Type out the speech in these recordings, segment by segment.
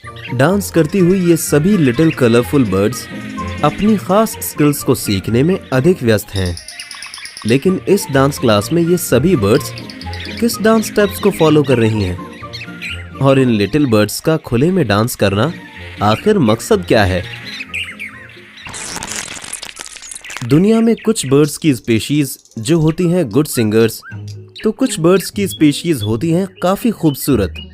Dance करती हुई ये सभी लिटिल कलरफुल बर्ड्स अपनी खास स्किल्स को सीखने में अधिक व्यस्त हैं। लेकिन इस डांस क्लास में ये सभी बर्ड्स किस डांस स्टेप्स को फॉलो कर रही हैं? और इन लिटिल बर्ड्स का खुले में डांस करना आखिर मकसद क्या है? दुनिया में कुछ बर्ड्स की स्पीशीज जो होती हैं गुड सिंगर्स, तो कुछ बर्ड्स की स्पीशीज होती हैं काफी खूबसूरत।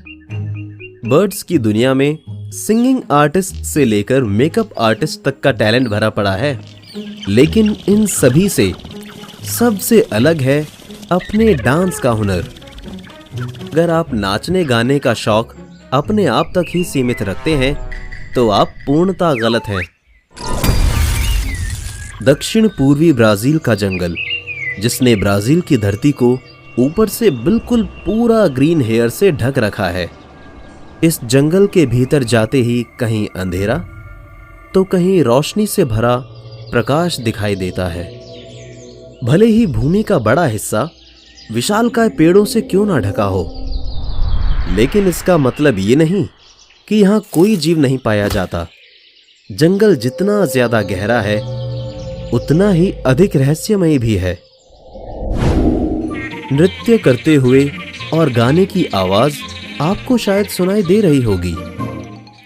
बर्ड्स की दुनिया में सिंगिंग आर्टिस्ट से लेकर मेकअप आर्टिस्ट तक का टैलेंट भरा पड़ा है, लेकिन इन सभी से सबसे अलग है अपने डांस का हुनर। अगर आप नाचने गाने का शौक अपने आप तक ही सीमित रखते हैं तो आप पूर्णतः गलत हैं। दक्षिण पूर्वी ब्राजील का जंगल, जिसने ब्राजील की धरती को ऊपर से बिल्कुल पूरा ग्रीन हेयर से ढक रखा है। इस जंगल के भीतर जाते ही कहीं अंधेरा तो कहीं रोशनी से भरा प्रकाश दिखाई देता है। भले ही भूमि का बड़ा हिस्सा विशालकाय पेड़ों से क्यों ना ढका हो, लेकिन इसका मतलब ये नहीं कि यहाँ कोई जीव नहीं पाया जाता। जंगल जितना ज्यादा गहरा है उतना ही अधिक रहस्यमयी भी है। नृत्य करते हुए और गाने की आवाज आपको शायद सुनाई दे रही होगी।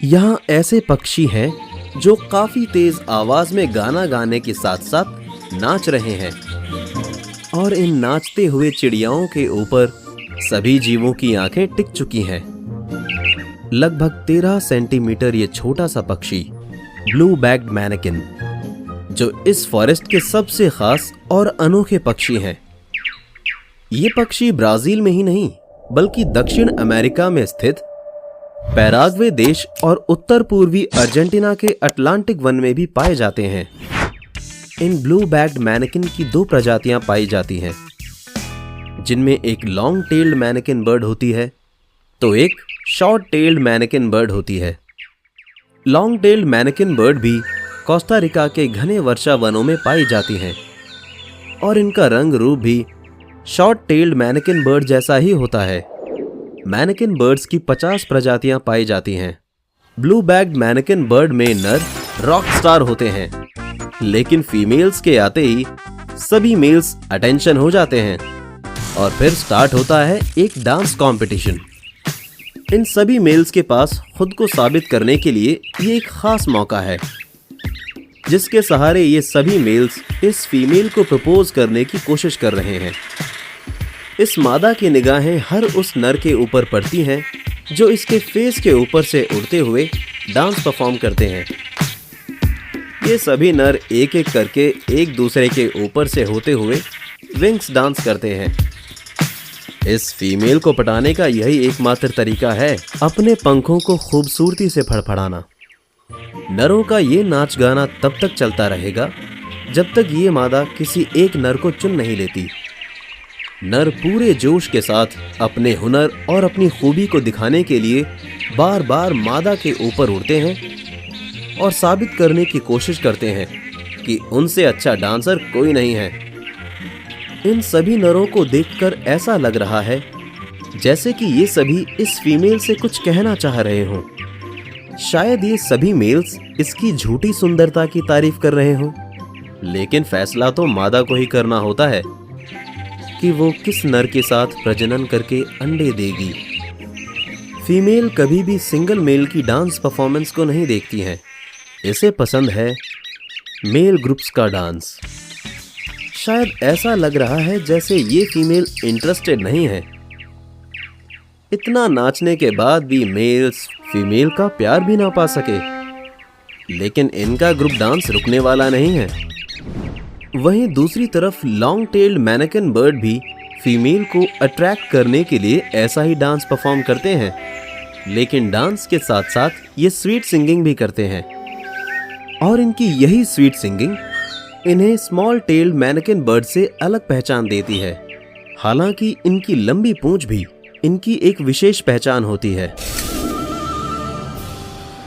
यहाँ ऐसे पक्षी हैं जो काफी तेज आवाज में गाना गाने के साथ साथ नाच रहे हैं, और इन नाचते हुए चिड़ियाओं के ऊपर सभी जीवों की आंखें टिक चुकी हैं। लगभग 13 सेंटीमीटर ये छोटा सा पक्षी ब्लू बैक्ड मैनेकिन, जो इस फॉरेस्ट के सबसे खास और अनोखे पक्षी हैं। ये पक्षी ब्राजील में ही नहीं बल्कि दक्षिण अमेरिका में स्थित पैराग्वे देश और उत्तर पूर्वी अर्जेंटीना के अटलांटिक वन में भी पाए जाते हैं। इन ब्लू बैक्ड मैनेकिन की 2 प्रजातियां पाई जाती हैं, जिनमें एक लॉन्ग टेल्ड मैनेकिन बर्ड होती है तो एक शॉर्ट टेल्ड मैनेकिन बर्ड होती है। लॉन्ग टेल्ड मैनेकिन बर्ड भी कोस्टा रिका के घने वर्षा वनों में पाई जाती हैं, और इनका रंग रूप भी शॉर्ट टेल्ड मैनेकिन बर्ड जैसा ही होता है। मैनेकिन बर्ड्स की 50 प्रजातियां पाई जाती हैं। ब्लू बैक्ड मैनेकिन बर्ड में नर रॉक स्टार होते हैं, लेकिन फीमेल्स के आते ही सभी मेल्स अटेंशन हो जाते हैं और फिर स्टार्ट होता है एक डांस कंपटीशन। इन सभी मेल्स के पास खुद को साबित करने के लिए ये एक खास मौका है, जिसके सहारे ये सभी मेल्स इस फीमेल को प्रपोज करने की कोशिश कर रहे हैं। इस मादा की निगाहें हर उस नर के ऊपर पड़ती हैं जो इसके फेस के ऊपर से उड़ते हुए डांस परफॉर्म करते हैं। ये सभी नर एक एक करके एक दूसरे के ऊपर से होते हुए विंग्स डांस करते हैं। इस फीमेल को पटाने का यही एकमात्र तरीका है अपने पंखों को खूबसूरती से फड़फड़ाना। नरों का ये नाच गाना तब तक चलता रहेगा जब तक ये मादा किसी एक नर को चुन नहीं लेती। नर पूरे जोश के साथ अपने हुनर और अपनी खूबी को दिखाने के लिए बार बार मादा के ऊपर उड़ते हैं और साबित करने की कोशिश करते हैं कि उनसे अच्छा डांसर कोई नहीं है। इन सभी नरों को देखकर ऐसा लग रहा है जैसे कि ये सभी इस फीमेल से कुछ कहना चाह रहे हों। शायद ये सभी मेल्स इसकी झूठी सुंदरता की तारीफ कर रहे हों, लेकिन फैसला तो मादा को ही करना होता है कि वो किस नर के साथ प्रजनन करके अंडे देगी। फीमेल कभी भी सिंगल मेल की डांस परफॉर्मेंस को नहीं देखती हैं। इसे पसंद है मेल ग्रुप्स का डांस। शायद ऐसा लग रहा है जैसे ये फीमेल इंटरेस्टेड नहीं है। इतना नाचने के बाद भी मेल्स फीमेल का प्यार भी ना पा सके, लेकिन इनका ग्रुप डांस रुकने वाला नहीं है। वहीं दूसरी तरफ लॉन्ग टेल्ड मैनेकिन बर्ड भी फीमेल को अट्रैक्ट करने के लिए ऐसा ही डांस परफॉर्म करते हैं, लेकिन डांस के साथ साथ ये स्वीट सिंगिंग भी करते हैं। और इनकी यही स्वीट सिंगिंग इन्हें स्मॉल टेल्ड मैनेकिन बर्ड से अलग पहचान देती है। हालांकि इनकी लंबी पूंछ भी इनकी एक विशेष पहचान होती है।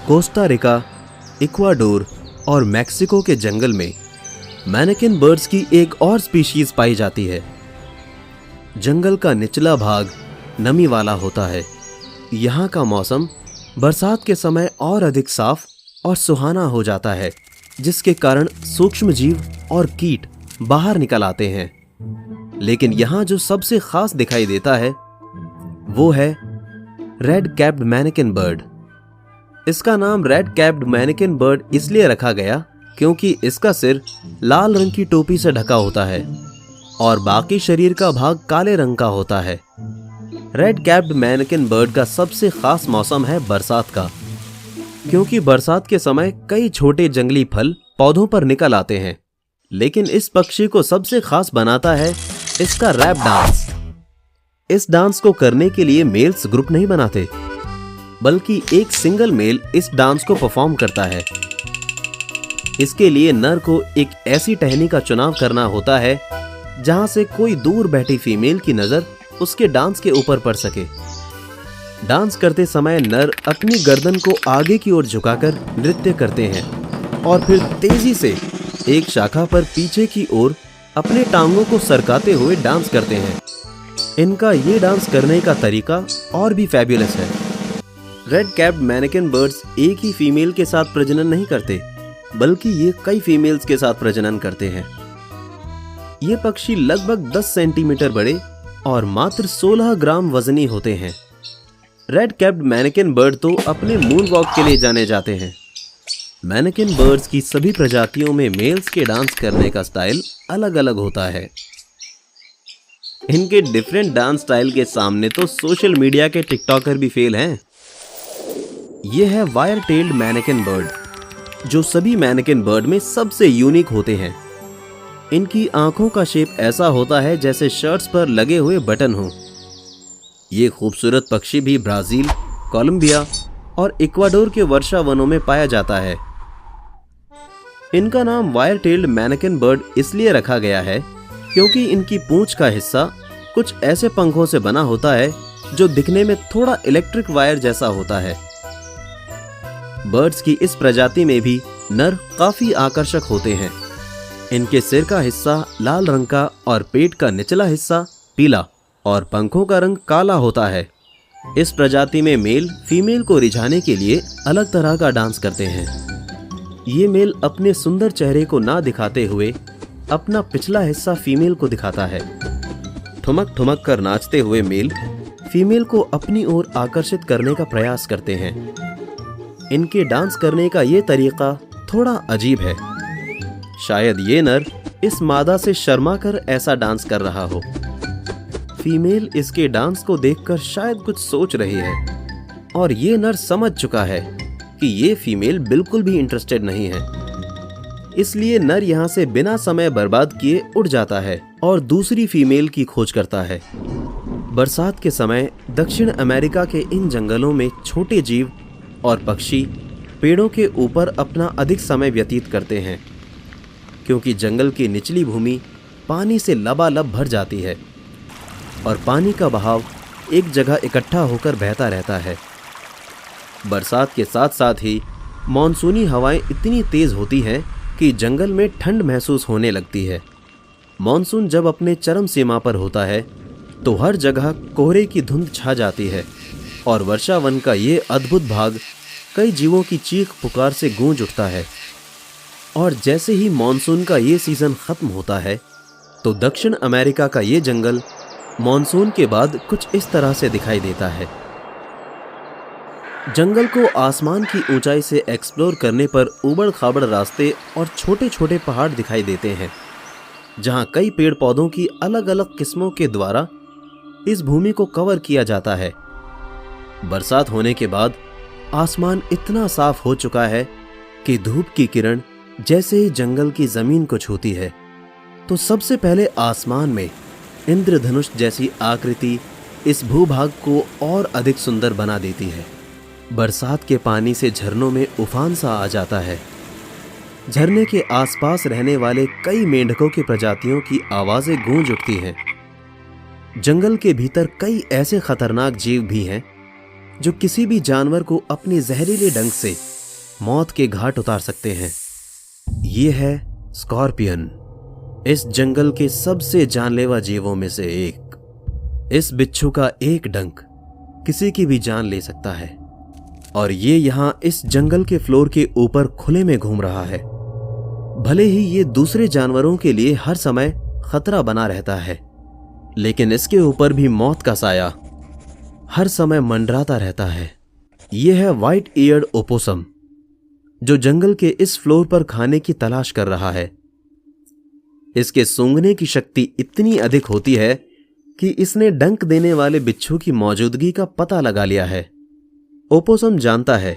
कोस्टा रिका, इक्वाडोर और मैक्सिको के जंगल में मैनेकिन बर्ड्स की एक और स्पीशीज पाई जाती है। जंगल का निचला भाग नमी वाला होता है। यहाँ का मौसम बरसात के समय और अधिक साफ और सुहाना हो जाता है, जिसके कारण सूक्ष्म जीव और कीट बाहर निकल आते हैं। लेकिन यहाँ जो सबसे खास दिखाई देता है वो है रेड कैप्ड मैनिकिन बर्ड। इसका नाम रेड कैप्ड मैनिकिन बर्ड इसलिए रखा गया क्योंकि इसका सिर लाल रंग की टोपी से ढका होता है और बाकी शरीर का भाग काले रंग का होता है। रेड कैप्ड मैनिकिन बर्ड का सबसे खास मौसम है बरसात का, क्योंकि बरसात के समय कई छोटे जंगली फल पौधों पर निकल आते हैं। लेकिन इस पक्षी को सबसे खास बनाता है इसका रैप डांस। इस डांस को करने के लिए मेल्स ग्रुप नहीं बनाते, बल्कि एक सिंगल मेल इस डांस को परफॉर्म करता है। इसके लिए नर को एक ऐसी टहनी का चुनाव करना होता है जहां से कोई दूर बैठी फीमेल की नजर उसके डांस के ऊपर पड़ सके। डांस करते समय नर अपनी गर्दन को आगे की ओर झुकाकर नृत्य करते हैं और फिर तेजी से एक शाखा पर पीछे की ओर अपने टांगों को सरकाते हुए डांस करते हैं। इनका ये डांस करने का तरीका और भी फैबुलस है। रेड कैप्ड मैनिकिन बर्ड्स एक ही फीमेल के साथ प्रजनन नहीं करते, बल्कि ये कई फीमेल्स के साथ प्रजनन करते हैं। ये पक्षी लगभग 10 सेंटीमीटर बड़े और मात्र 16 ग्राम वजनी होते हैं। रेड कैप्ड मैनिकिन बर्ड तो अपने मून वॉक के लिए जाने जाते हैं। मैनिकिन बर्ड्स की सभी प्रजातियों में मेल्स के डांस करने का स्टाइल अलग अलग होता है। इनके डिफरेंट डांस स्टाइल के सामने तो सोशल मीडिया के टिकटॉकर भी फेल हैं। ये है वायर टेल्ड मैनिकिन बर्ड, जो सभी मैनिकिन बर्ड में सबसे यूनिक होते हैं। इनकी आंखों का शेप ऐसा होता है जैसे शर्ट्स पर लगे हुए बटन हो। ये खूबसूरत पक्षी भी ब्राजील, कोलंबिया और इक्वाडोर के वर्षा वनों में पाया जाता है। इनका नाम वायर टेल्ड मैनिकिन बर्ड इसलिए रखा गया है क्योंकि इनकी पूंछ का हिस्सा कुछ ऐसे पंखों से बना होता है जो दिखने में थोड़ा इलेक्ट्रिक वायर जैसा होता है। बर्ड्स की इस प्रजाति में भी नर काफी आकर्षक होते हैं। इनके सिर का हिस्सा लाल रंग का और पेट का निचला हिस्सा पीला और पंखों का रंग काला होता है। इस प्रजाति में मेल फीमेल को रिझाने के लिए अलग तरह का डांस करते हैं। ये मेल अपने सुंदर चेहरे को ना दिखाते हुए अपना पिछला हिस्सा फीमेल को दिखाता है। ठुमक ठुमक कर नाचते हुए मेल फीमेल को अपनी ओर आकर्षित करने का प्रयास करते हैं। इनके डांस करने का ये तरीका थोड़ा अजीब है। शायद ये नर इस मादा से शर्मा कर ऐसा डांस कर रहा हो। फीमेल इसके डांस को देखकर शायद कुछ सोच रही है और ये नर समझ चुका है कि ये फीमेल बिल्कुल भी इंटरेस्टेड नहीं है। इसलिए नर यहाँ से बिना समय बर्बाद किए उड़ जाता है और दूसरी फीमेल की खोज करता है। बरसात के समय दक्षिण अमेरिका के इन जंगलों में छोटे जीव और पक्षी पेड़ों के ऊपर अपना अधिक समय व्यतीत करते हैं, क्योंकि जंगल की निचली भूमि पानी से लबालब भर जाती है और पानी का बहाव एक जगह इकट्ठा होकर बहता रहता है। बरसात के साथ साथ ही मॉनसूनी हवाएं इतनी तेज होती हैं कि जंगल में ठंड महसूस होने लगती है। मॉनसून जब अपने चरम सीमा पर होता है तो हर जगह कोहरे की धुंध छा जाती है और वर्षा वन का ये अद्भुत भाग कई जीवों की चीख पुकार से गूंज उठता है। और जैसे ही मॉनसून का ये सीजन खत्म होता है तो दक्षिण अमेरिका का ये जंगल मॉनसून के बाद कुछ इस तरह से दिखाई देता है। जंगल को आसमान की ऊंचाई से एक्सप्लोर करने पर उबड़ खाबड़ रास्ते और छोटे छोटे पहाड़ दिखाई देते हैं, जहां कई पेड़ पौधों की अलग अलग किस्मों के द्वारा इस भूमि को कवर किया जाता है। बरसात होने के बाद आसमान इतना साफ हो चुका है कि धूप की किरण जैसे ही जंगल की जमीन को छूती है तो सबसे पहले आसमान में इंद्रधनुष जैसी आकृति इस भूभाग को और अधिक सुंदर बना देती है। बरसात के पानी से झरनों में उफान सा आ जाता है। झरने के आसपास रहने वाले कई मेंढकों की प्रजातियों की आवाजें गूंज उठती हैं। जंगल के भीतर कई ऐसे खतरनाक जीव भी हैं जो किसी भी जानवर को अपने जहरीले डंक से मौत के घाट उतार सकते हैं। ये है स्कॉर्पियन, इस जंगल के सबसे जानलेवा जीवों में से एक। इस बिच्छू का एक डंक किसी की भी जान ले सकता है और ये यहाँ इस जंगल के फ्लोर के ऊपर खुले में घूम रहा है। भले ही ये दूसरे जानवरों के लिए हर समय खतरा बना रहता है, लेकिन इसके ऊपर भी मौत का साया हर समय मंडराता रहता है। यह है व्हाइट ईयर्ड ओपोसम, जो जंगल के इस फ्लोर पर खाने की तलाश कर रहा है। इसके सूंघने की शक्ति इतनी अधिक होती है कि इसने डंक देने वाले बिच्छू की मौजूदगी का पता लगा लिया है। ओपोसम जानता है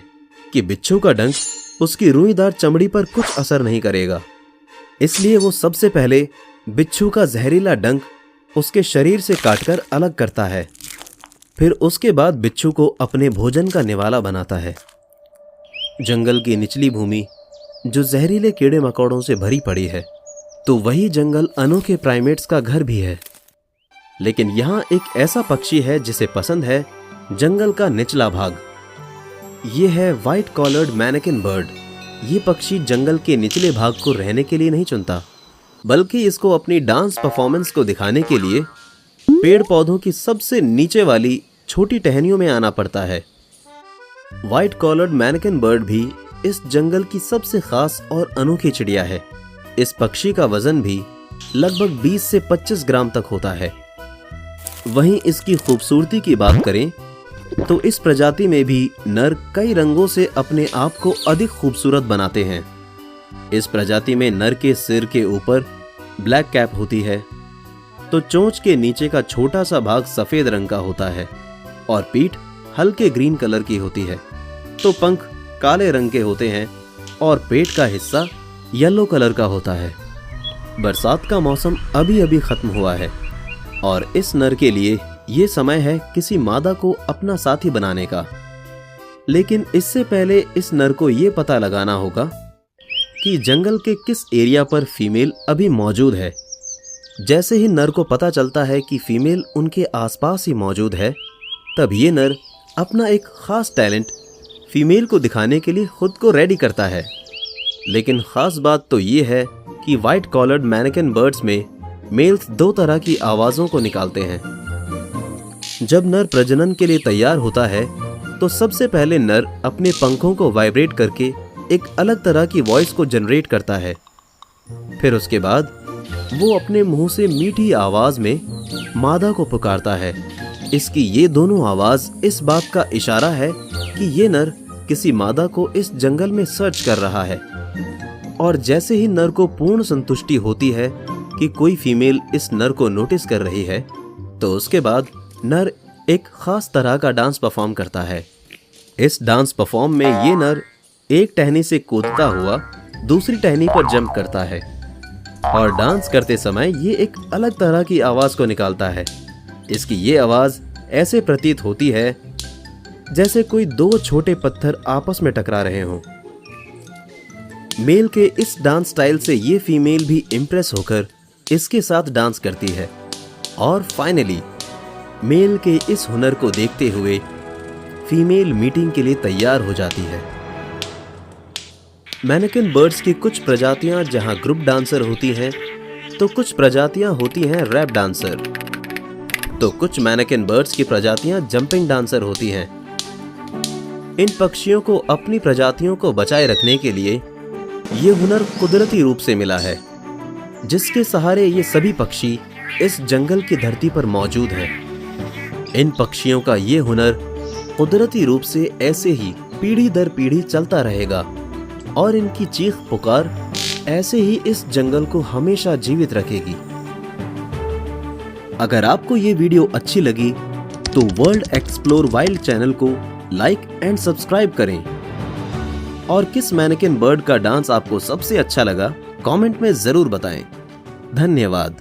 कि बिच्छू का डंक उसकी रुईदार चमड़ी पर कुछ असर नहीं करेगा, इसलिए वो सबसे पहले बिच्छू का जहरीला डंक उसके शरीर से काटकर अलग करता है। फिर उसके बाद बिच्छू को अपने भोजन का निवाला बनाता है। जंगल की निचली भूमि जो जहरीले कीड़े मकोड़ों से भरी पड़ी है, तो वही जंगल अनोखे प्राइमेट्स का घर भी है। लेकिन यहाँ एक ऐसा पक्षी है जिसे पसंद है जंगल का निचला भाग। ये है व्हाइट कॉलर्ड मैनेकिन बर्ड। ये पक्षी जंगल के निचले भाग को रहने के लिए नहीं चुनता, बल्कि इसको अपनी डांस परफॉर्मेंस को दिखाने के लिए पेड़ पौधों की सबसे नीचे वाली छोटी टहनियों में आना पड़ता है। व्हाइट कॉलर्ड मैनेकिन बर्ड भी इस जंगल की सबसे खास और अनोखी चिड़िया है। इस पक्षी का वजन भी लगभग 20 से 25 ग्राम तक होता है। वहीं इसकी खूबसूरती की बात करें तो इस प्रजाति में भी नर कई रंगों से अपने आप को अधिक खूबसूरत बनाते हैं। इस प्रजाति में नर के सिर के ऊपर ब्लैक कैप होती है, तो चोंच के नीचे का छोटा सा भाग सफेद रंग का होता है और पीठ हल्के ग्रीन कलर की होती है। तो पंख काले रंग के होते हैं और पेट का हिस्सा येलो कलर का होता है। बरसात का मौसम अभी अभी खत्म हुआ है और इस नर के लिए ये समय है किसी मादा को अपना साथी बनाने का। लेकिन इससे पहले इस नर को ये पता लगाना होगा कि जंगल के किस एरिया पर फीमेल अभी मौजूद है। जैसे ही नर को पता चलता है कि फीमेल उनके आसपास ही मौजूद है, तब ये नर अपना एक खास टैलेंट फीमेल को दिखाने के लिए खुद को रेडी करता है। लेकिन खास बात तो ये है कि व्हाइट कॉलर्ड मैनेकिन बर्ड्स में मेल्स 2 तरह की आवाज़ों को निकालते हैं। जब नर प्रजनन के लिए तैयार होता है तो सबसे पहले नर अपने पंखों को वाइब्रेट करके एक अलग तरह की वॉइस को जनरेट करता है। फिर उसके बाद वो अपने मुंह से मीठी आवाज में मादा को पुकारता है। इसकी ये दोनों आवाज इस बात का इशारा है कि ये नर किसी मादा को इस जंगल में सर्च कर रहा है। और जैसे ही नर को पूर्ण संतुष्टि होती है कि कोई फीमेल इस नर को नोटिस कर रही है, तो उसके बाद नर एक खास तरह का डांस परफॉर्म करता है। इस डांस परफॉर्म में ये नर एक टहनी से कूदता हुआ दूसरी टहनी पर जंप करता है और डांस करते समय ये एक अलग तरह की आवाज को निकालता है। इसकी ये आवाज ऐसे प्रतीत होती है जैसे कोई 2 छोटे पत्थर आपस में टकरा रहे हों। मेल के इस डांस स्टाइल से ये फीमेल भी इम्प्रेस होकर इसके साथ डांस करती है और फाइनली मेल के इस हुनर को देखते हुए फीमेल मीटिंग के लिए तैयार हो जाती है। मैनेकिन बर्ड्स की कुछ प्रजातियां जहां ग्रुप डांसर होती हैं, तो कुछ प्रजातियां होती हैं रैप डांसर। तो कुछ मैनेकिन बर्ड्स की प्रजातियां जंपिंग डांसर होती हैं। इन पक्षियों को अपनी प्रजातियों को बचाए रखने के लिए ये हुनर कुदरती रूप से मिला है, जिसके सहारे ये सभी पक्षी इस जंगल की धरती पर मौजूद हैं। इन पक्षियों का ये हुनर कुदरती रूप से ऐसे ही पीढ़ी दर पीढ़ी चलता रहेगा और इनकी चीख पुकार ऐसे ही इस जंगल को हमेशा जीवित रखेगी। अगर आपको ये वीडियो अच्छी लगी तो वर्ल्ड एक्सप्लोर वाइल्ड चैनल को लाइक एंड सब्सक्राइब करें। और किस मैनेकिन बर्ड का डांस आपको सबसे अच्छा लगा, कमेंट में जरूर बताएं। धन्यवाद।